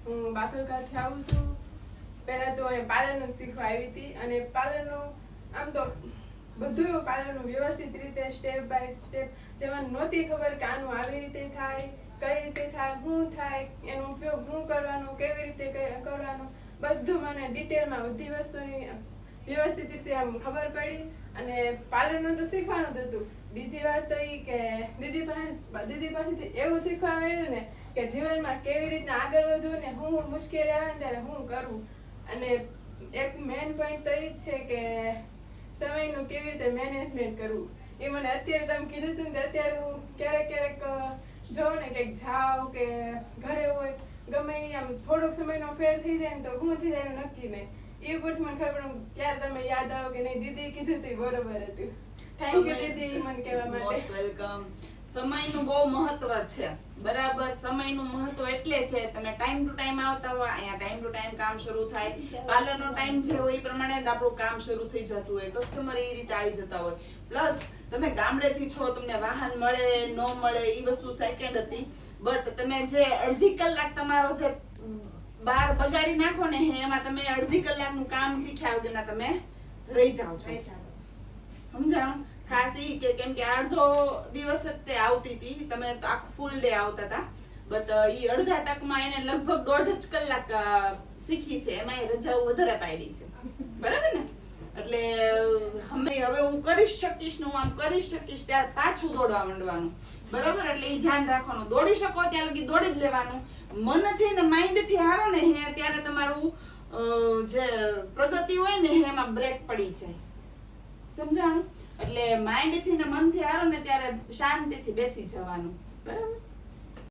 હું બાકલકાથી આવું છું. પહેલા તો અહીં પાર્લરનું શીખવા આવી હતી અને પાર્લરનું આમ તો બધું પાર્લરનું વ્યવસ્થિત રીતે સ્ટેપ બાય સ્ટેપ જેમાં નહોતી ખબર કે આનું આવી રીતે થાય, કઈ રીતે થાય, શું થાય, એનો ઉપયોગ શું કરવાનો, કેવી રીતે કરવાનો, બધું મને ડિટેલમાં બધી વસ્તુની વ્યવસ્થિત રીતે આમ ખબર પડી. અને પાર્લરનું તો શીખવાનું જ હતું. બીજી વાત તો એ કે દીદી પાસેથી એવું શીખવા મળ્યું ને કે જીવનમાં કેવી રીતના આગળ વધવું ને હું મુશ્કેલી આવે ને ત્યારે હું કરવું. અને એક મેઇન પોઈન્ટ તો એ જ છે કે સમયનું કેવી રીતે મેનેજમેન્ટ કરવું. એ મને અત્યારે તમે કીધું હતું ને અત્યારે હું ક્યારેક જોઉં ને કંઈક જાઉં કે ઘરે હોય ગમે આમ થોડોક સમયનો ફેર થઈ જાય ને તો હું થઈ જાય એનું નક્કી નહીં. એ ઉપરથી મને ખબર પડે ત્યારે તમે યાદ આવો કે નહીં દીદી કીધું હતું બરોબર હતું. થેન્ક યુ દીદી મને કહેવા માટે. Most welcome. સમયનું બહુ મહત્વ છે, બરાબર. સમયનું મહત્વ એટલે છે તમે ટાઈમ ટુ ટાઈમ આવતા હોય, અહીંયા ટાઈમ ટુ ટાઈમ કામ શરૂ થાય, પાર્લરનો ટાઈમ જે હોય એ પ્રમાણે જ આપણું કામ શરૂ થઈ જતું હોય, કસ્ટમર એ રીતે આવી જતા હોય. પ્લસ તમે ગામડેથી છો, તમને વાહન મળે ન મળે એ વસ્તુ સેકન્ડ હતી. બટ તમે જે અડધી કલાક તમારો જે બહાર બગાડી નાખો ને એમાં તમે અડધી કલાકનું કામ શીખ્યા વગરના તમે રહી જાઓ છો. સમજાણું? ખાસ ઈ કે કેમ કે અડધો દિવસ જ તે આવતી હતી, તમે તો આખું ફૂલ ડે આવતા હતા. બટ ઈ અડધા ટકમાં એને લગભગ 1.5 કલાક શીખી છે, એમાં રજાઓ વધારે પાડી છે, બરાબર ને? એટલે હવે હું કરી શકીશ ને હું આમ કરી શકીશ ત્યારે પાછું દોડવા માંડવાનું, બરાબર. એટલે એ ધ્યાન રાખવાનું. દોડી શકો ત્યાં લગી દોડી જ લેવાનું. મનથી ને માઇન્ડથી હારો ને ત્યારે તમારું જે પ્રગતિ હોય ને એમાં બ્રેક પડી જાય. સમજાણું? એટલે માઇન્ડથી ને મનથી હારો ને ત્યારે શાંતિથી બેસી જવાનું, બરાબર.